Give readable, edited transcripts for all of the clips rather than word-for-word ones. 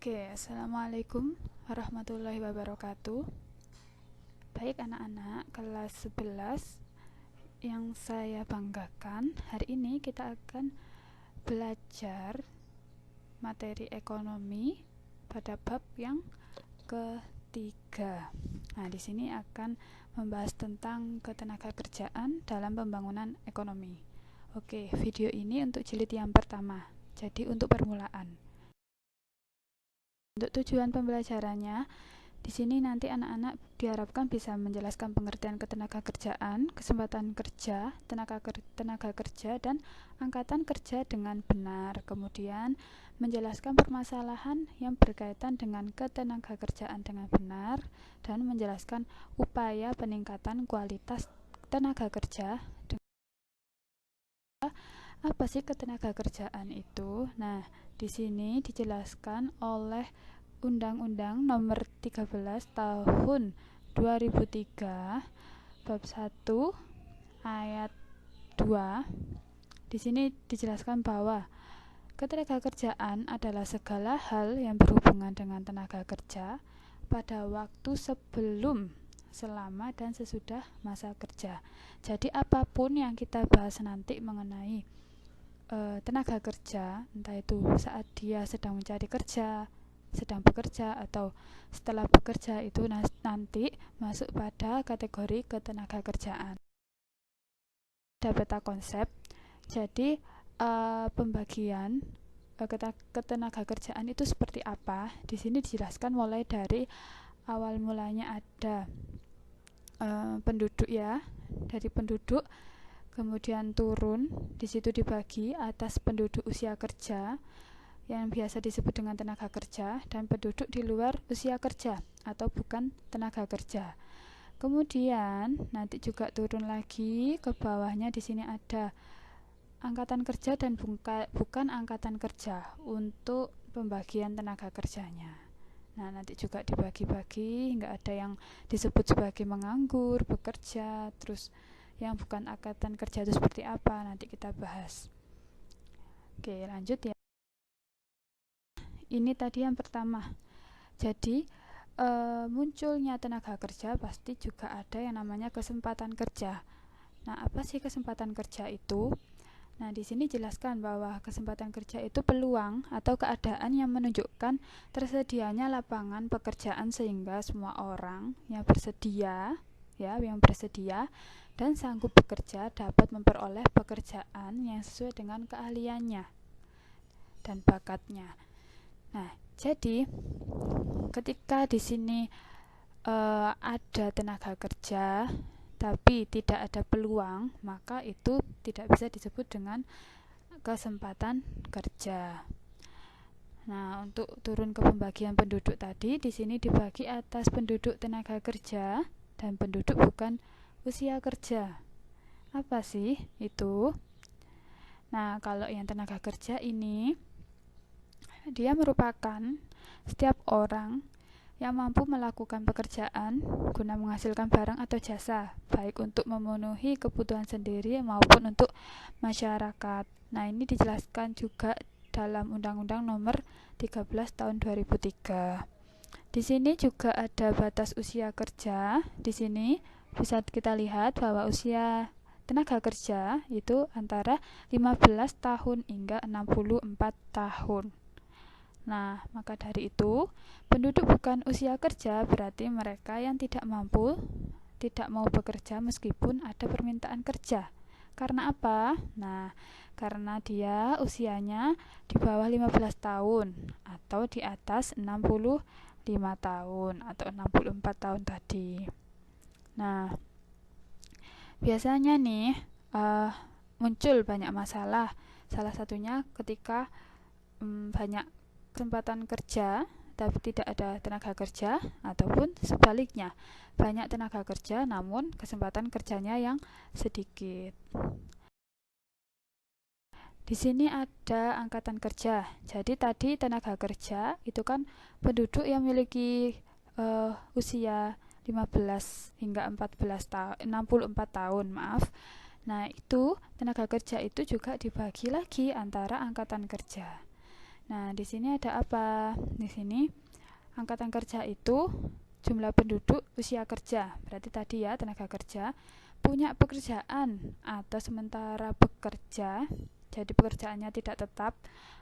Oke, assalamualaikum warahmatullahi wabarakatuh. Baik anak-anak kelas 11 yang saya banggakan, hari ini kita akan belajar materi ekonomi pada bab yang ketiga. Nah, di sini akan membahas tentang ketenagakerjaan dalam pembangunan ekonomi. Oke, video ini untuk jilid yang pertama. Jadi untuk permulaan. Untuk tujuan pembelajarannya, di sini nanti anak-anak diharapkan bisa menjelaskan pengertian ketenagakerjaan, kesempatan kerja, tenaga kerja, dan angkatan kerja dengan benar. Kemudian menjelaskan permasalahan yang berkaitan dengan ketenagakerjaan dengan benar, dan menjelaskan upaya peningkatan kualitas tenaga kerja. Apa sih ketenagakerjaan itu? Nah, di sini dijelaskan oleh Undang-Undang Nomor 13 Tahun 2003 Bab 1 Ayat 2. Di sini dijelaskan bahwa ketenagakerjaan adalah segala hal yang berhubungan dengan tenaga kerja pada waktu sebelum, selama, dan sesudah masa kerja. Jadi apapun yang kita bahas nanti mengenai tenaga kerja, entah itu saat dia sedang mencari kerja, sedang bekerja, atau setelah bekerja, itu nanti masuk pada kategori ketenagakerjaan. Ada peta konsep. Jadi pembagian ketenagakerjaan itu seperti apa? Di sini dijelaskan mulai dari awal mulanya ada penduduk ya, dari penduduk, kemudian turun, di situ dibagi atas penduduk usia kerja yang biasa disebut dengan tenaga kerja, dan penduduk di luar usia kerja atau bukan tenaga kerja. Kemudian nanti juga turun lagi ke bawahnya, di sini ada angkatan kerja dan bukan angkatan kerja untuk pembagian tenaga kerjanya. Nah, nanti juga dibagi-bagi hingga ada yang disebut sebagai menganggur, bekerja, terus yang bukan angkatan kerja itu seperti apa, nanti kita bahas. Oke, lanjut ya. Ini tadi yang pertama. Jadi munculnya tenaga kerja pasti juga ada yang namanya kesempatan kerja. Nah, apa sih kesempatan kerja itu? Nah, di sini jelaskan bahwa kesempatan kerja itu peluang atau keadaan yang menunjukkan tersedianya lapangan pekerjaan sehingga semua orang yang bersedia dan sanggup bekerja dapat memperoleh pekerjaan yang sesuai dengan keahliannya dan bakatnya. Nah, jadi ketika di sini ada tenaga kerja tapi tidak ada peluang, maka itu tidak bisa disebut dengan kesempatan kerja. Nah, untuk turun ke pembagian penduduk tadi, di sini dibagi atas penduduk tenaga kerja dan penduduk bukan usia kerja. Apa sih itu? Nah, kalau yang tenaga kerja ini, dia merupakan setiap orang yang mampu melakukan pekerjaan guna menghasilkan barang atau jasa, baik untuk memenuhi kebutuhan sendiri maupun untuk masyarakat. Nah, ini dijelaskan juga dalam Undang-Undang Nomor 13 Tahun 2003. Di sini juga ada batas usia kerja. Di sini bisa kita lihat bahwa usia tenaga kerja itu antara 15 tahun hingga 64 tahun. Nah, maka dari itu, penduduk bukan usia kerja berarti mereka yang tidak mampu, tidak mau bekerja meskipun ada permintaan kerja. Karena apa? Nah, karena dia usianya di bawah 15 tahun atau di atas 65 tahun atau 64 tahun tadi. Nah, biasanya nih muncul banyak masalah. Salah satunya ketika banyak kesempatan kerja tapi tidak ada tenaga kerja, ataupun sebaliknya, banyak tenaga kerja namun kesempatan kerjanya yang sedikit. Di sini ada angkatan kerja. Jadi tadi tenaga kerja itu kan penduduk yang memiliki usia 15 hingga 64 tahun, maaf. Nah, itu tenaga kerja itu juga dibagi lagi antara angkatan kerja. Nah, di sini ada apa? Di sini angkatan kerja itu jumlah penduduk usia kerja. Berarti tadi ya, tenaga kerja punya pekerjaan atau sementara bekerja, jadi pekerjaannya tidak tetap,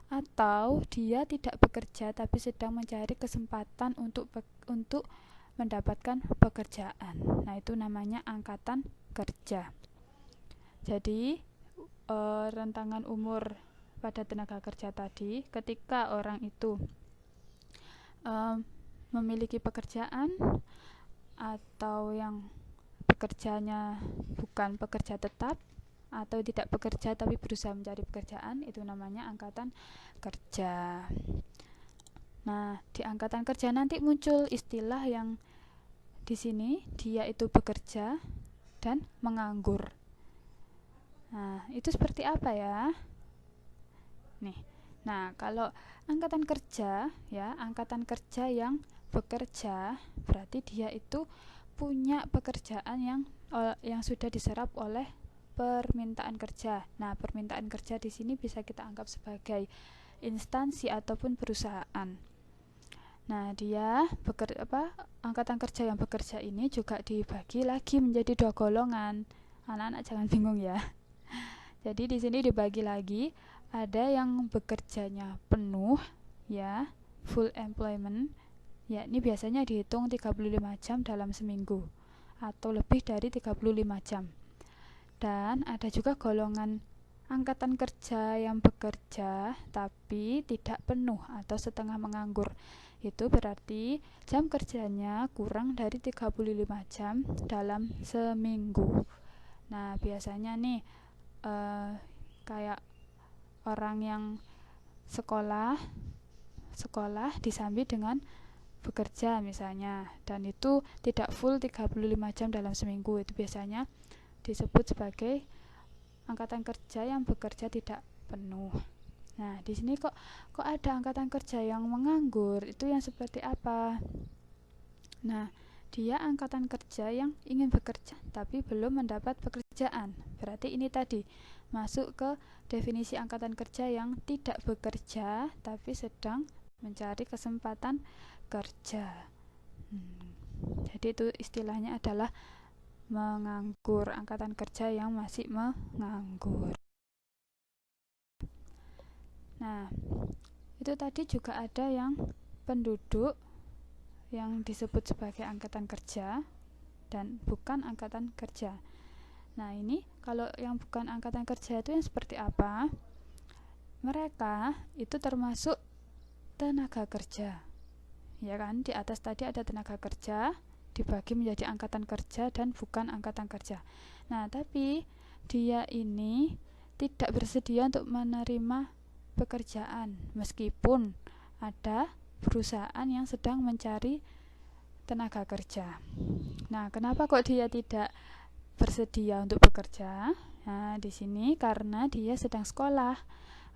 atau dia tidak bekerja tapi sedang mencari kesempatan untuk mendapatkan pekerjaan. Nah, itu namanya angkatan kerja. Jadi rentangan umur pada tenaga kerja tadi, ketika orang itu memiliki pekerjaan atau yang pekerjanya bukan pekerja tetap atau tidak bekerja tapi berusaha mencari pekerjaan, itu namanya angkatan kerja. Nah, di angkatan kerja nanti muncul istilah yang di sini dia itu bekerja dan menganggur. Nah, itu seperti apa ya? Nih. Nah, kalau angkatan kerja ya, angkatan kerja yang bekerja berarti dia itu punya pekerjaan yang sudah diserap oleh permintaan kerja. Nah, permintaan kerja di sini bisa kita anggap sebagai instansi ataupun perusahaan. Nah, angkatan kerja yang bekerja ini juga dibagi lagi menjadi 2 golongan. Anak-anak jangan bingung ya. Jadi di sini dibagi lagi, ada yang bekerjanya penuh ya, full employment, yakni biasanya dihitung 35 jam dalam seminggu atau lebih dari 35 jam. Dan ada juga golongan angkatan kerja yang bekerja tapi tidak penuh atau setengah menganggur. Itu berarti jam kerjanya kurang dari 35 jam dalam seminggu. Nah, biasanya nih kayak orang yang sekolah disambi dengan bekerja misalnya, dan itu tidak full 35 jam dalam seminggu, itu biasanya disebut sebagai angkatan kerja yang bekerja tidak penuh. Nah, di sini kok ada angkatan kerja yang menganggur, itu yang seperti apa? Nah, dia angkatan kerja yang ingin bekerja tapi belum mendapat pekerjaan. Berarti ini tadi masuk ke definisi angkatan kerja yang tidak bekerja tapi sedang mencari kesempatan kerja. Jadi itu istilahnya adalah menganggur, angkatan kerja yang masih menganggur. Nah, itu tadi juga ada yang penduduk yang disebut sebagai angkatan kerja dan bukan angkatan kerja. Nah, ini kalau yang bukan angkatan kerja itu yang seperti apa? Mereka itu termasuk tenaga kerja. Ya kan, di atas tadi ada tenaga kerja dibagi menjadi angkatan kerja dan bukan angkatan kerja. Nah, tapi dia ini tidak bersedia untuk menerima pekerjaan meskipun ada perusahaan yang sedang mencari tenaga kerja. Nah, kenapa kok dia tidak bersedia untuk bekerja? Nah, di sini karena dia sedang sekolah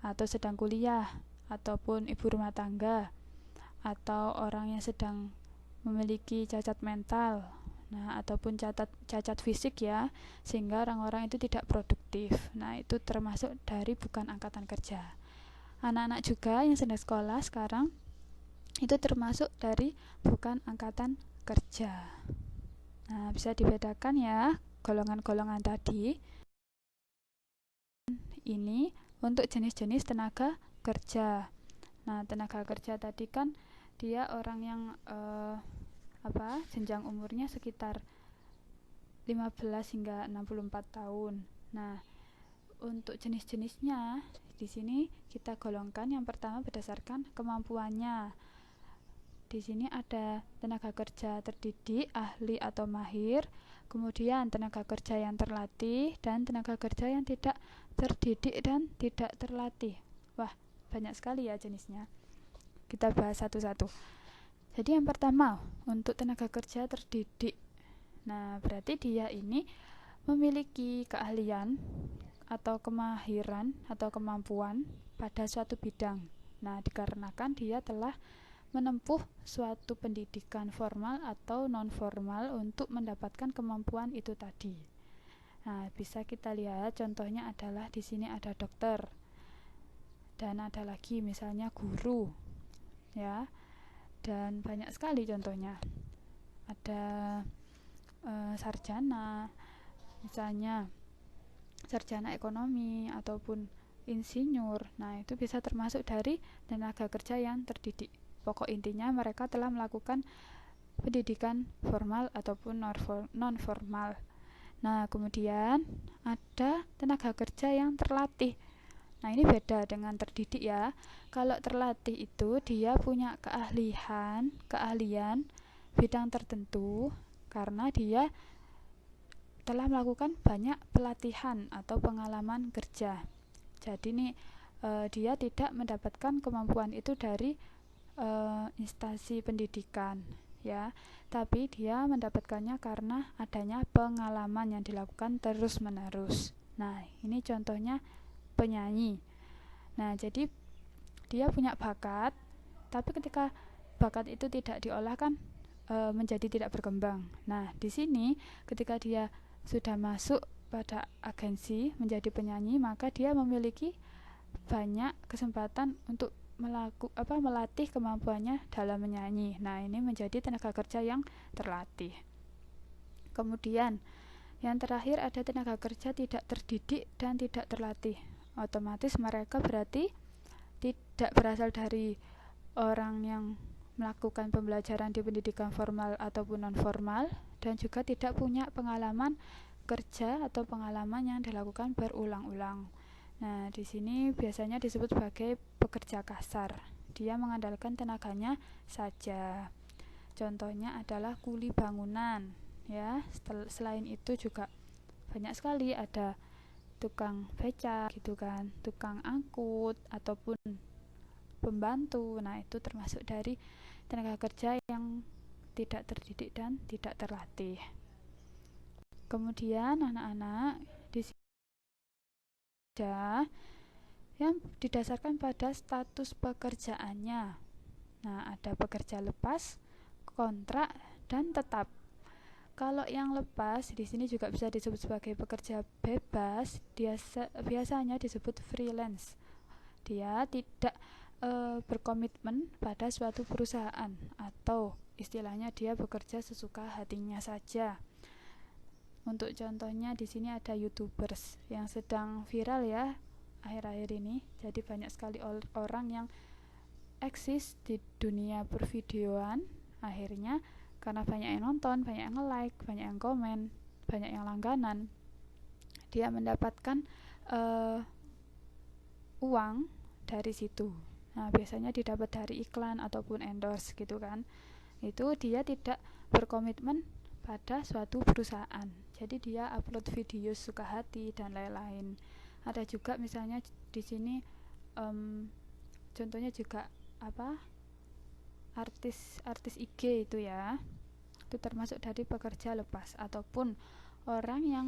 atau sedang kuliah ataupun ibu rumah tangga atau orang yang sedang memiliki cacat mental. Nah, ataupun cacat fisik ya, sehingga orang-orang itu tidak produktif. Nah, itu termasuk dari bukan angkatan kerja. Anak-anak juga yang sedang sekolah sekarang itu termasuk dari bukan angkatan kerja. Nah, bisa dibedakan ya golongan-golongan tadi. Ini untuk jenis-jenis tenaga kerja. Nah, tenaga kerja tadi kan dia orang yang jenjang umurnya sekitar 15 hingga 64 tahun. Nah, untuk jenis-jenisnya di sini kita golongkan yang pertama berdasarkan kemampuannya. Di sini ada tenaga kerja terdidik, ahli atau mahir, kemudian tenaga kerja yang terlatih dan tenaga kerja yang tidak terdidik dan tidak terlatih. Wah, banyak sekali ya jenisnya. Kita bahas satu-satu. Jadi yang pertama, untuk tenaga kerja terdidik. Nah, berarti dia ini memiliki keahlian atau kemahiran atau kemampuan pada suatu bidang. Nah, dikarenakan dia telah menempuh suatu pendidikan formal atau non formal untuk mendapatkan kemampuan itu tadi. Nah, bisa kita lihat contohnya adalah di sini ada dokter. Dan ada lagi misalnya guru, ya, dan banyak sekali contohnya. Ada sarjana, misalnya sarjana ekonomi ataupun insinyur. Nah, itu bisa termasuk dari tenaga kerja yang terdidik. Pokok intinya mereka telah melakukan pendidikan formal ataupun non formal. Nah, kemudian ada tenaga kerja yang terlatih. Nah, ini beda dengan terdidik ya. Kalau terlatih itu dia punya keahlian bidang tertentu karena dia telah melakukan banyak pelatihan atau pengalaman kerja. Jadi nih dia tidak mendapatkan kemampuan itu dari instansi pendidikan, ya, tapi dia mendapatkannya karena adanya pengalaman yang dilakukan terus-menerus. Nah, ini contohnya penyanyi. Nah, jadi dia punya bakat, tapi ketika bakat itu tidak diolah kan menjadi tidak berkembang. Nah, di sini ketika dia sudah masuk pada agensi menjadi penyanyi, maka dia memiliki banyak kesempatan untuk melatih kemampuannya dalam menyanyi. Nah, ini menjadi tenaga kerja yang terlatih. Kemudian yang terakhir ada tenaga kerja tidak terdidik dan tidak terlatih. Otomatis mereka berarti tidak berasal dari orang yang melakukan pembelajaran di pendidikan formal ataupun non formal, dan juga tidak punya pengalaman kerja atau pengalaman yang dilakukan berulang-ulang. Nah, di sini biasanya disebut sebagai pekerja kasar. Dia mengandalkan tenaganya saja. Contohnya adalah kuli bangunan, ya. Selain itu juga banyak sekali, ada tukang beca gitu kan, tukang angkut ataupun pembantu. Nah, itu termasuk dari tenaga kerja yang tidak terdidik dan tidak terlatih. Kemudian anak-anak di sini yang didasarkan pada status pekerjaannya. Nah, ada pekerja lepas, kontrak, dan tetap. Kalau yang lepas di sini juga bisa disebut sebagai pekerja bebas. Dia biasanya disebut freelance. Dia tidak berkomitmen pada suatu perusahaan, atau istilahnya dia bekerja sesuka hatinya saja. Untuk contohnya di sini ada YouTubers yang sedang viral ya akhir-akhir ini. Jadi banyak sekali orang yang eksis di dunia pervideoan. Akhirnya karena banyak yang nonton, banyak yang nge-like, banyak yang komen, banyak yang langganan, dia mendapatkan uang dari situ. Nah, biasanya didapat dari iklan ataupun endorse gitu kan. Itu dia tidak berkomitmen pada suatu perusahaan. Jadi dia upload video suka hati dan lain-lain. Ada juga misalnya di sini contohnya juga artis IG itu ya. Itu termasuk dari pekerja lepas. Ataupun orang yang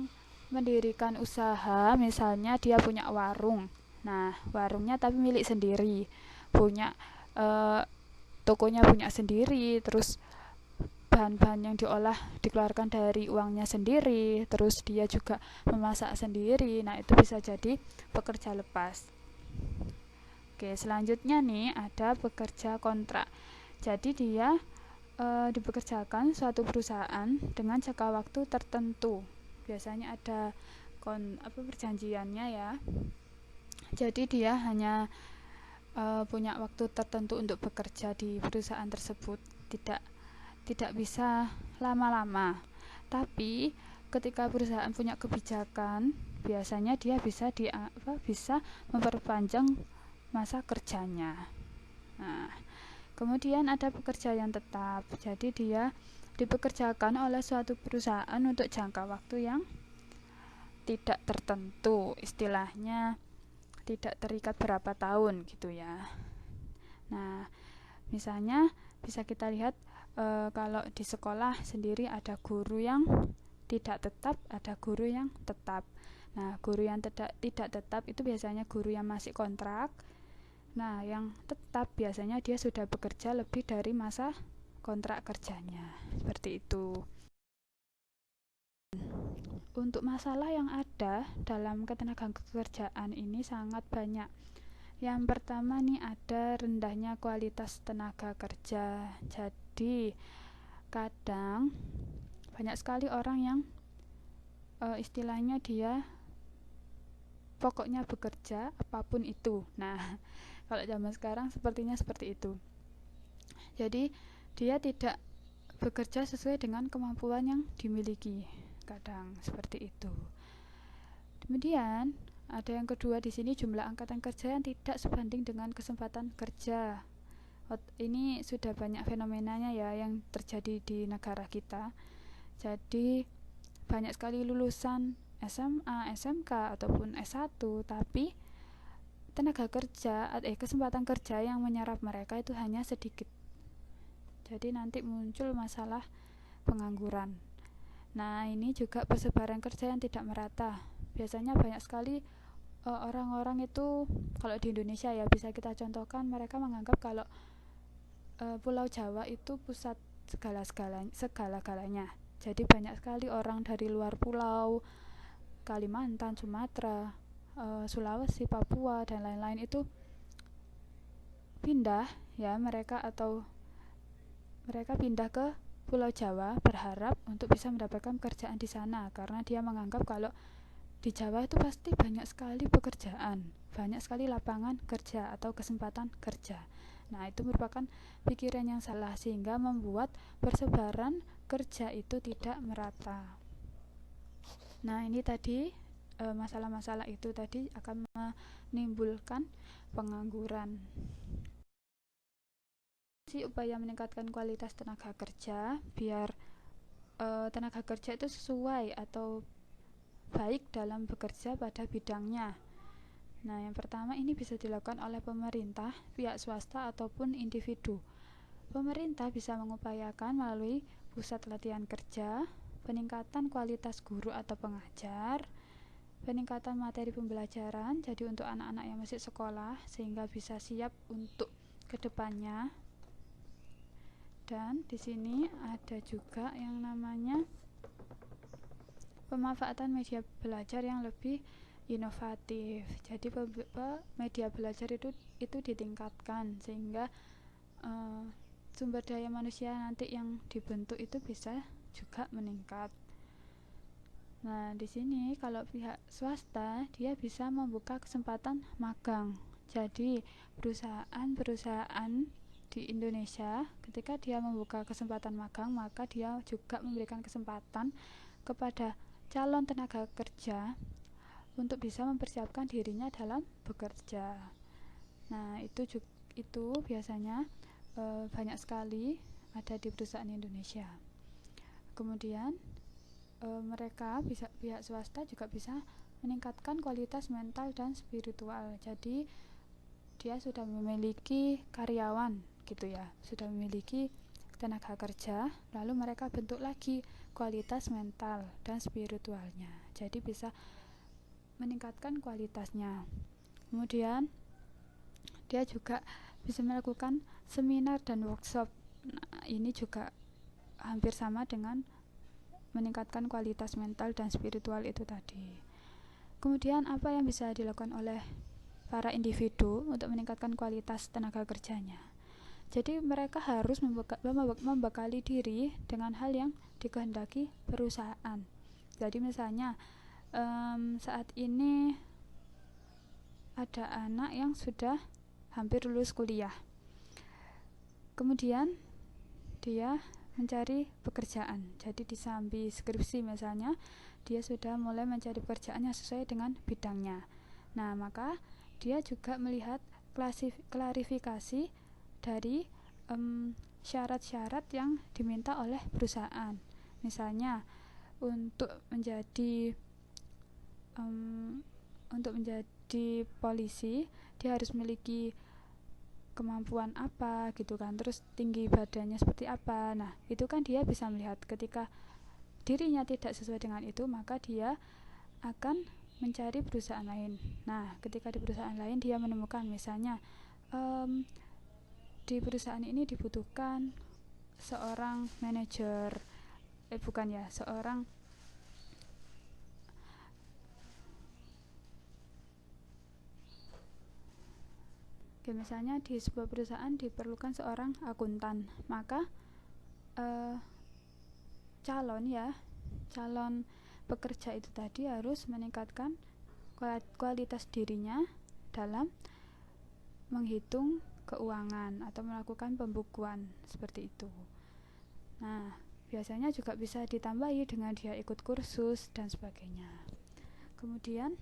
mendirikan usaha, misalnya dia punya warung. Nah, warungnya tapi milik sendiri, punya tokonya punya sendiri, terus bahan-bahan yang diolah dikeluarkan dari uangnya sendiri, terus dia juga memasak sendiri. Nah, itu bisa jadi pekerja lepas. Oke, selanjutnya nih ada pekerja kontrak. Jadi dia dipekerjakan suatu perusahaan dengan jangka waktu tertentu. Biasanya ada perjanjiannya ya. Jadi dia hanya punya waktu tertentu untuk bekerja di perusahaan tersebut, tidak bisa lama-lama. Tapi ketika perusahaan punya kebijakan, biasanya dia bisa memperpanjang masa kerjanya. Nah, kemudian ada pekerja yang tetap. Jadi dia dipekerjakan oleh suatu perusahaan untuk jangka waktu yang tidak tertentu, istilahnya tidak terikat berapa tahun gitu ya. Nah, misalnya bisa kita lihat kalau di sekolah sendiri ada guru yang tidak tetap, ada guru yang tetap. Nah, guru yang tidak tetap itu biasanya guru yang masih kontrak. Nah, yang tetap biasanya dia sudah bekerja lebih dari masa kontrak kerjanya. Seperti itu. Untuk masalah yang ada dalam ketenagakerjaan ini sangat banyak. Yang pertama nih ada rendahnya kualitas tenaga kerja. Jadi kadang banyak sekali orang yang istilahnya dia pokoknya bekerja apapun itu. Nah, kalau zaman sekarang sepertinya seperti itu. Jadi dia tidak bekerja sesuai dengan kemampuan yang dimiliki. Kadang seperti itu. Kemudian ada yang kedua di sini, jumlah angkatan kerja yang tidak sebanding dengan kesempatan kerja. Ini sudah banyak fenomenanya ya yang terjadi di negara kita. Jadi banyak sekali lulusan SMA, SMK ataupun S1, tapi tenaga kerja kesempatan kerja yang menyerap mereka itu hanya sedikit. Jadi nanti muncul masalah pengangguran. Nah, ini juga persebaran kerja yang tidak merata. Biasanya banyak sekali orang-orang itu, kalau di Indonesia ya bisa kita contohkan, mereka menganggap kalau Pulau Jawa itu pusat segala-galanya. Jadi banyak sekali orang dari luar pulau, Kalimantan, Sumatera, Sulawesi, Papua dan lain-lain itu pindah ya mereka pindah ke Pulau Jawa berharap untuk bisa mendapatkan pekerjaan di sana, karena dia menganggap kalau di Jawa itu pasti banyak sekali pekerjaan, banyak sekali lapangan kerja atau kesempatan kerja. Nah, itu merupakan pikiran yang salah sehingga membuat persebaran kerja itu tidak merata. Nah, ini tadi masalah-masalah itu tadi akan menimbulkan pengangguran. Upaya meningkatkan kualitas tenaga kerja biar tenaga kerja itu sesuai atau baik dalam bekerja pada bidangnya. Nah, yang pertama ini bisa dilakukan oleh pemerintah, pihak swasta ataupun individu. Pemerintah bisa mengupayakan melalui pusat latihan kerja, peningkatan kualitas guru atau pengajar, peningkatan materi pembelajaran jadi untuk anak-anak yang masih sekolah sehingga bisa siap untuk kedepannya. Dan di sini ada juga yang namanya pemanfaatan media belajar yang lebih inovatif. Jadi media belajar itu ditingkatkan sehingga sumber daya manusia nanti yang dibentuk itu bisa juga meningkat. Nah, di sini kalau pihak swasta dia bisa membuka kesempatan magang. Jadi perusahaan di Indonesia ketika dia membuka kesempatan magang, maka dia juga memberikan kesempatan kepada calon tenaga kerja untuk bisa mempersiapkan dirinya dalam bekerja. Nah, itu biasanya banyak sekali ada di perusahaan Indonesia. Kemudian pihak swasta juga bisa meningkatkan kualitas mental dan spiritual. Jadi dia sudah memiliki karyawan gitu ya, sudah memiliki tenaga kerja, lalu mereka bentuk lagi kualitas mental dan spiritualnya, jadi bisa meningkatkan kualitasnya. Kemudian dia juga bisa melakukan seminar dan workshop. Nah, ini juga hampir sama dengan meningkatkan kualitas mental dan spiritual itu tadi. Kemudian apa yang bisa dilakukan oleh para individu untuk meningkatkan kualitas tenaga kerjanya? Jadi mereka harus membekali diri dengan hal yang dikehendaki perusahaan. Jadi misalnya saat ini ada anak yang sudah hampir lulus kuliah, kemudian dia mencari pekerjaan. Jadi di sambil skripsi misalnya dia sudah mulai mencari pekerjaan yang sesuai dengan bidangnya. Nah, maka dia juga melihat klarifikasi dari syarat-syarat yang diminta oleh perusahaan. Misalnya untuk menjadi polisi dia harus memiliki kemampuan apa gitu kan, terus tinggi badannya seperti apa. Nah, itu kan dia bisa melihat. Ketika dirinya tidak sesuai dengan itu, maka dia akan mencari perusahaan lain. Nah, ketika di perusahaan lain dia menemukan misalnya di perusahaan ini dibutuhkan seorang manajer seorang Oke, misalnya di sebuah perusahaan diperlukan seorang akuntan, maka calon pekerja itu tadi harus meningkatkan kualitas dirinya dalam menghitung keuangan atau melakukan pembukuan seperti itu. Nah, biasanya juga bisa ditambahi dengan dia ikut kursus dan sebagainya. Kemudian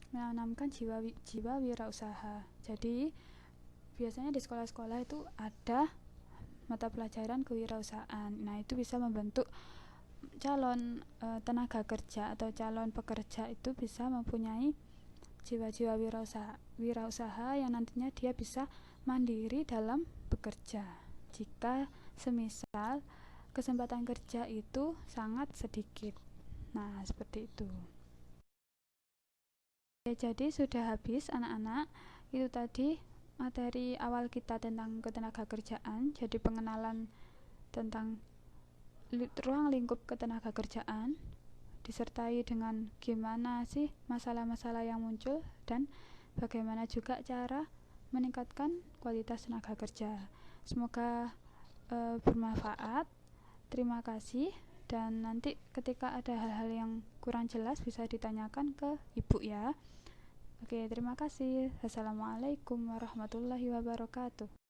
menanamkan jiwa wirausaha. Jadi biasanya di sekolah-sekolah itu ada mata pelajaran kewirausahaan. Nah, itu bisa membentuk calon tenaga kerja atau calon pekerja itu bisa mempunyai jiwa-jiwa wirausaha yang nantinya dia bisa mandiri dalam bekerja jika semisal kesempatan kerja itu sangat sedikit. Nah, seperti itu. Oke, jadi sudah habis anak-anak. Itu tadi materi awal kita tentang ketenaga kerjaan. Jadi pengenalan tentang ruang lingkup ketenaga kerjaan disertai dengan gimana sih masalah-masalah yang muncul dan bagaimana juga cara meningkatkan kualitas tenaga kerja. Semoga bermanfaat. Terima kasih, dan nanti ketika ada hal-hal yang kurang jelas bisa ditanyakan ke Ibu ya. Oke, terima kasih. Assalamualaikum warahmatullahi wabarakatuh.